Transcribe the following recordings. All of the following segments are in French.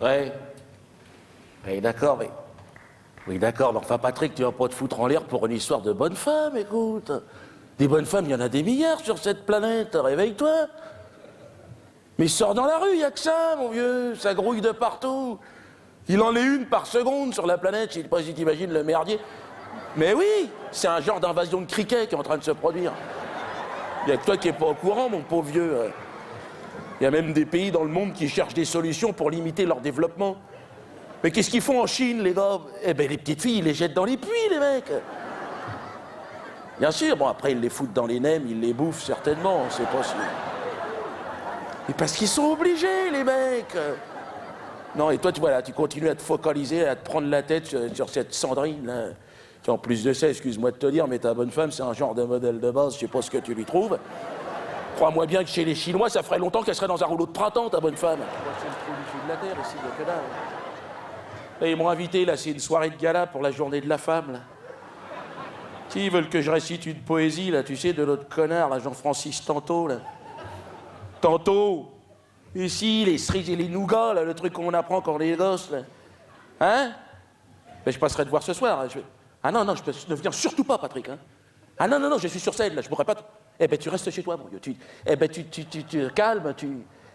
Ouais. Oui, d'accord, mais... Oui, d'accord, mais enfin, Patrick, tu vas pas te foutre en l'air pour une histoire de bonne femme, écoute. Des bonnes femmes, il y en a des milliards sur cette planète, réveille-toi. Mais sors dans la rue, y a que ça, mon vieux, ça grouille de partout. Il en est une par seconde sur la planète, je sais pas si t'imagines le merdier. Mais oui, c'est un genre d'invasion de criquets qui est en train de se produire. Il y a que toi qui es pas au courant, mon pauvre vieux. Il y a même des pays dans le monde qui cherchent des solutions pour limiter leur développement. Mais qu'est-ce qu'ils font en Chine, les gars? Eh ben, les petites filles, ils les jettent dans les puits, les mecs. Bien sûr, bon, après, ils les foutent dans les nems, ils les bouffent, certainement, on sait pas si... Mais parce qu'ils sont obligés, les mecs. Non, et toi, tu vois, là, tu continues à te focaliser, à te prendre la tête sur cette Sandrine, là. Qui, en plus de ça, excuse-moi de te dire, mais ta bonne femme, c'est un genre de modèle de base, je sais pas ce que tu lui trouves. Crois-moi bien que chez les Chinois, ça ferait longtemps qu'elle serait dans un rouleau de printemps, ta bonne femme. C'est le trou du sud de la terre, ici, il y a que dalle. Et ils m'ont invité, là, c'est une soirée de gala pour la journée de la femme, là. Ils veulent que je récite une poésie, là, tu sais, de l'autre connard, là, Jean-Francis Tantôt, là. Tantôt. Ici, les cerises et les nougats, là, le truc qu'on apprend quand on est gosse, là. Hein? Ben, je passerai te voir ce soir. Ah non, non, je ne viens surtout pas, Patrick, hein. Ah non, non, non, je suis sur scène, là, je pourrais pas... Eh ben, tu restes chez toi, mon vieux. Eh ben, tu te calmes, je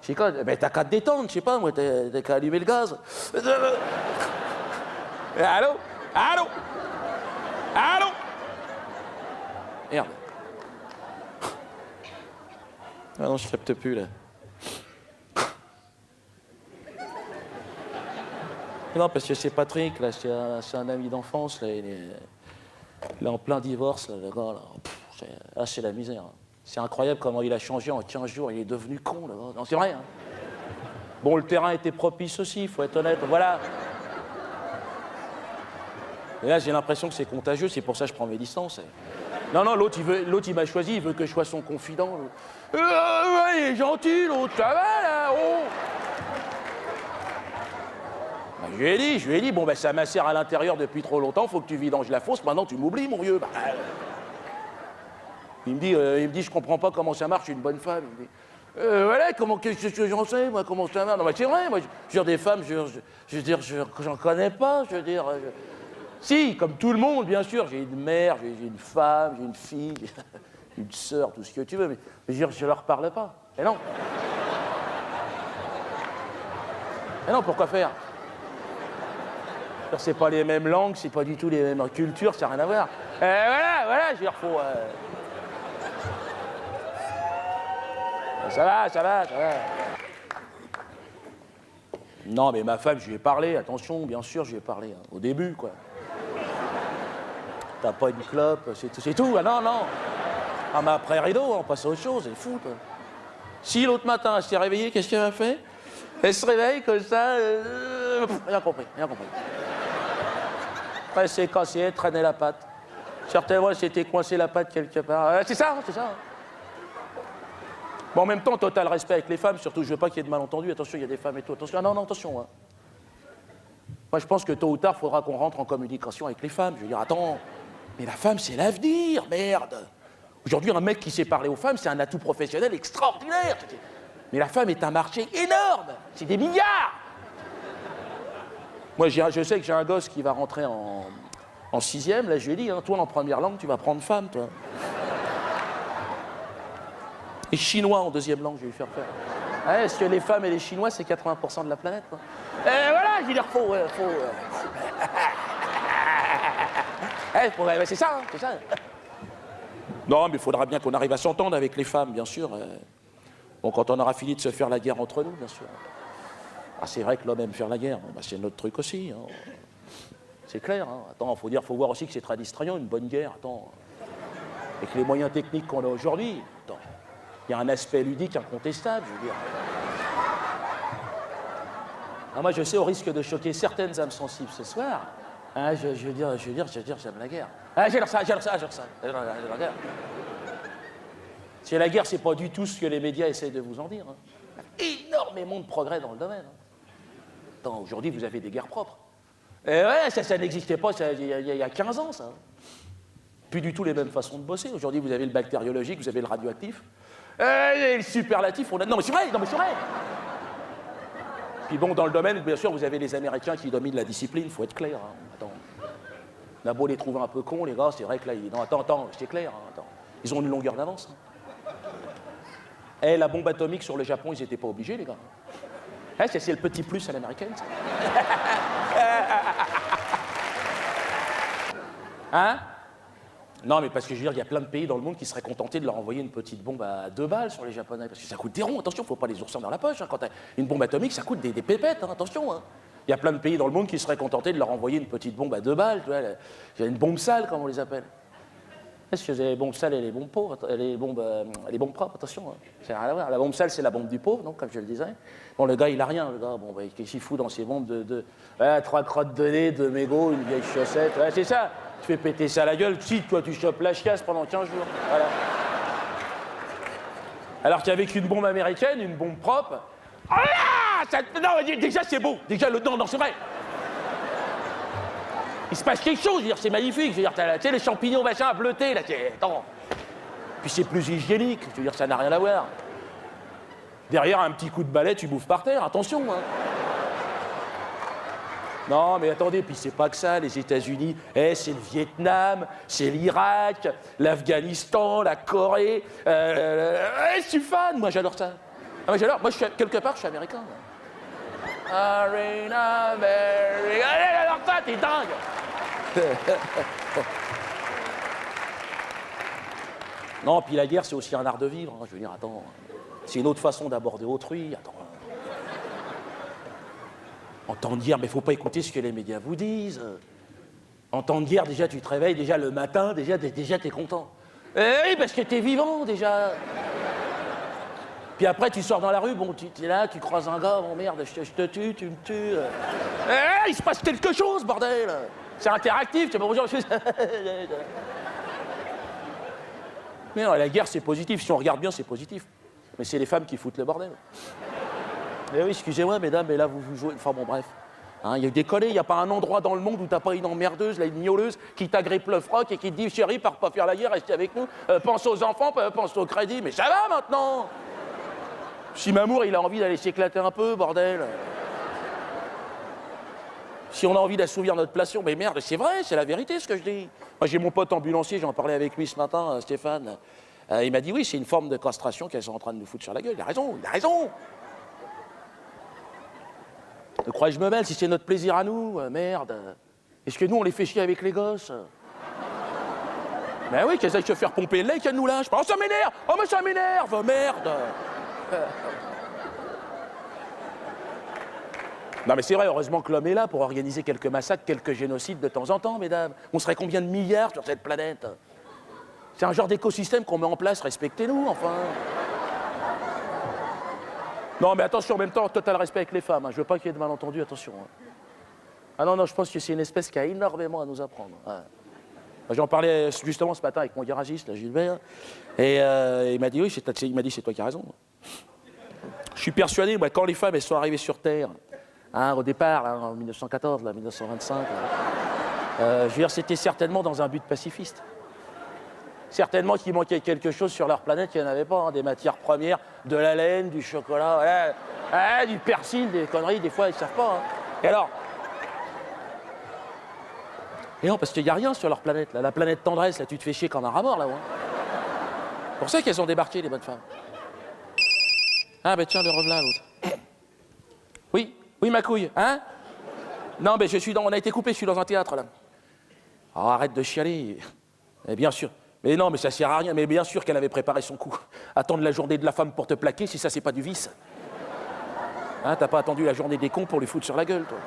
sais quoi, eh ben, t'as qu'à te détendre, je sais pas, moi, t'as qu'à allumer le gaz. Allô? Allô? Allô? Merde. Ah non, je capte plus, là. Non, parce que c'est Patrick, là, c'est un ami d'enfance, là, il est en plein divorce, là, le gars, là. C'est la misère. Hein. C'est incroyable comment il a changé en 15 jours, il est devenu con, là. Non, c'est vrai, hein. Bon, le terrain était propice aussi, il faut être honnête, voilà. Et là, j'ai l'impression que c'est contagieux, c'est pour ça que je prends mes distances. Non, non, l'autre, il m'a choisi, il veut que je sois son confident. Ouais, il est gentil, l'autre, ça va, là, oh. Ben, je lui ai dit, bon, ben, ça macère à l'intérieur depuis trop longtemps, faut que tu vidanges la fosse, maintenant tu m'oublies, mon vieux. Ben, il me dit, je comprends pas comment ça marche, je suis une bonne femme. Il me dit, voilà, qu'est-ce que j'en sais, moi, comment ça marche? Non, mais c'est vrai, moi, je veux dire, des femmes, je veux dire, j'en connais pas, je veux dire... Si, comme tout le monde, bien sûr, j'ai une mère, j'ai une femme, j'ai une fille, j'ai une sœur, tout ce que tu veux, mais je leur parle pas. Et non. Et non, pourquoi faire? C'est pas les mêmes langues, c'est pas du tout les mêmes cultures, ça n'a rien à voir. Voilà, je veux dire, faut... Ça va. Non, mais ma femme, je lui ai parlé, attention, bien sûr, je lui ai parlé, hein, au début, quoi. T'as pas une clope, c'est tout. Ah non. Ah, mais après rideau, on passe à autre chose, c'est fou, toi. Si l'autre matin, elle s'est réveillée, qu'est-ce qu'elle a fait? Elle se réveille comme ça, rien compris. Elle s'est cassée, elle traînait la patte. Certainement, elle s'était coincée la patte quelque part. C'est ça. Bon, en même temps, total respect avec les femmes, surtout, je veux pas qu'il y ait de malentendus. Attention, il y a des femmes et tout. Attention, non, attention. Hein. Moi, je pense que tôt ou tard, il faudra qu'on rentre en communication avec les femmes. Je veux dire, attends, mais la femme, c'est l'avenir, merde. Aujourd'hui, un mec qui sait parler aux femmes, c'est un atout professionnel extraordinaire. Mais la femme est un marché énorme. C'est des milliards. Moi, je sais que j'ai un gosse qui va rentrer en 6e. Là, je lui ai dit, hein, toi, en première langue, tu vas prendre femme, toi. Et chinois en 2e langue, je vais lui faire faire. Ouais, parce que les femmes et les Chinois, c'est 80% de la planète, quoi. Et voilà, je veux dire, faut... c'est ça, c'est ça. Non, mais il faudra bien qu'on arrive à s'entendre avec les femmes, bien sûr. Bon, quand on aura fini de se faire la guerre entre nous, bien sûr. Ah, c'est vrai que l'homme aime faire la guerre. Bon, bah, c'est notre truc aussi. Hein. C'est clair. Hein. Attends, faut voir aussi que c'est très distrayant, une bonne guerre. Attends. Avec les moyens techniques qu'on a aujourd'hui. Attends. Il y a un aspect ludique incontestable, je veux dire. Ah, moi, je sais, au risque de choquer certaines âmes sensibles ce soir, hein, je veux dire, j'aime la guerre. Ah, j'adore ça. J'adore la guerre. C'est la guerre, c'est pas du tout ce que les médias essayent de vous en dire. Hein. Il y a énormément de progrès dans le domaine. Hein. Attends, aujourd'hui, vous avez des guerres propres. Et ouais, ça n'existait pas il y a 15 ans, ça. Plus du tout les mêmes façons de bosser. Aujourd'hui, vous avez le bactériologique, vous avez le radioactif. Et le superlatif, on a... Non, mais c'est vrai. Puis bon, dans le domaine, bien sûr, vous avez les Américains qui dominent la discipline, faut être clair. Hein. Attends. On a beau les trouver un peu cons, les gars, c'est vrai que là, non, attends, c'est clair. Hein, attends. Ils ont une longueur d'avance. Hein. Eh, la bombe atomique sur le Japon, ils n'étaient pas obligés, les gars. Eh, c'est le petit plus à l'américaine, ça. Hein? Non, mais parce que je veux dire, il y a plein de pays dans le monde qui seraient contentés de leur envoyer une petite bombe à 2 balles sur les Japonais. Parce que ça coûte des ronds, attention, faut pas les oursins dans la poche. Hein. Quand t'as une bombe atomique, ça coûte des pépettes, hein, attention. Hein. Il y a plein de pays dans le monde qui seraient contentés de leur envoyer une petite bombe à 2 balles. Tu vois, une bombe sale, comme on les appelle. Est-ce que les bombes sales et les bombes pauvres, les bombes propres, attention. Hein. Ça n'a rien à voir. La bombe sale, c'est la bombe du pauvre, donc, comme je le disais. Bon, le gars, il a rien, le gars. Bon, bah, qu'est-ce qu'il fout dans ses bombes de 3 crottes de nez, 2 mégots, une vieille chaussette. Ouais, c'est ça. Tu fais péter ça à la gueule, si toi tu chopes la chiasse pendant 15 jours. Voilà. Alors qu'avec une bombe américaine, une bombe propre. Oh là ça, non, déjà c'est beau. Déjà le. Non, c'est vrai. Il se passe quelque chose, je veux dire, c'est magnifique. Je veux dire, tu sais, les champignons machin bleutés, là, attends. Puis c'est plus hygiénique, je veux dire, ça n'a rien à voir. Derrière, un petit coup de balai, tu bouffes par terre, attention, hein. Non, mais attendez, puis c'est pas que ça, les États-Unis, c'est le Vietnam, c'est l'Irak, l'Afghanistan, la Corée. Je suis fan, moi j'adore ça. Ah, moi j'adore, moi quelque part je suis américain. Arena America. Alors ça, t'es dingue. Non, puis la guerre c'est aussi un art de vivre, hein. Je veux dire, attends, c'est une autre façon d'aborder autrui, attends. En temps de guerre, mais il ne faut pas écouter ce que les médias vous disent. En temps de guerre, déjà, tu te réveilles, déjà, le matin, déjà t'es content. Eh oui, parce que t'es vivant, déjà. Puis après, tu sors dans la rue, bon, tu es là, tu croises un gars, bon, merde, je te tue, tu me tues. Eh, il se passe quelque chose, bordel. C'est interactif, tu sais pas bonjour. Mais non, la guerre, c'est positif. Si on regarde bien, c'est positif. Mais c'est les femmes qui foutent le bordel. Eh oui, excusez-moi, mesdames, mais là, vous jouez... Enfin, bon, bref. Hein, y a des collés, il n'y a pas un endroit dans le monde où t'as pas une emmerdeuse, là, une miauleuse, qui t'agrippe le froc et qui te dit, chérie, pars pas faire la guerre, restez avec nous, pense aux enfants, pense au crédit, mais ça va, maintenant. Si Mamour, il a envie d'aller s'éclater un peu, bordel. Si on a envie d'assouvir notre passion, mais merde, c'est vrai, c'est la vérité, ce que je dis. Moi, j'ai mon pote ambulancier, j'en parlais avec lui ce matin, Stéphane. Il m'a dit, oui, c'est une forme de castration qu'elles sont en train de nous foutre sur la gueule. Il a raison, il a raison. Ne crois-je me mêle si c'est notre plaisir à nous, merde. Est-ce que nous, on les fait chier avec les gosses? Ben oui, qu'elles aillent se faire pomper le lait, qu'elles nous lâchent. Oh, ça m'énerve! Oh, mais ça m'énerve, merde! Non, mais c'est vrai, heureusement que l'homme est là pour organiser quelques massacres, quelques génocides de temps en temps, mesdames. On serait combien de milliards sur cette planète? C'est un genre d'écosystème qu'on met en place, respectez-nous, enfin. Non, mais attention, en même temps, total respect avec les femmes. Hein. Je veux pas qu'il y ait de malentendus, attention. Hein. Ah non, je pense que c'est une espèce qui a énormément à nous apprendre. Ouais. J'en parlais justement ce matin avec mon garagiste, là, Gilbert, et il m'a dit, oui, il m'a dit, c'est toi qui as raison. Je suis persuadé, moi, quand les femmes elles sont arrivées sur Terre, hein, au départ, hein, en 1914, là, 1925, je veux dire, c'était certainement dans un but pacifiste. Certainement qu'il manquait quelque chose sur leur planète qu'il n'y en avait pas, hein, des matières premières, de la laine, du chocolat, voilà, du persil, des conneries, des fois ils ne savent pas. Hein. Et alors? Et non, parce qu'il n'y a rien sur leur planète, là. La planète tendresse, là, tu te fais chier comme un rat mort, là. Ouais. C'est pour ça qu'elles ont débarqué, les bonnes femmes. Ah, ben tiens, le revelà, l'autre. Oui, ma couille, hein? Non, mais on a été coupé, je suis dans un théâtre, là. Oh, arrête de chialer. Et bien sûr. Mais non, mais ça sert à rien. Mais bien sûr qu'elle avait préparé son coup. Attendre la journée de la femme pour te plaquer, si ça, c'est pas du vice. Hein, t'as pas attendu la journée des cons pour lui foutre sur la gueule, toi.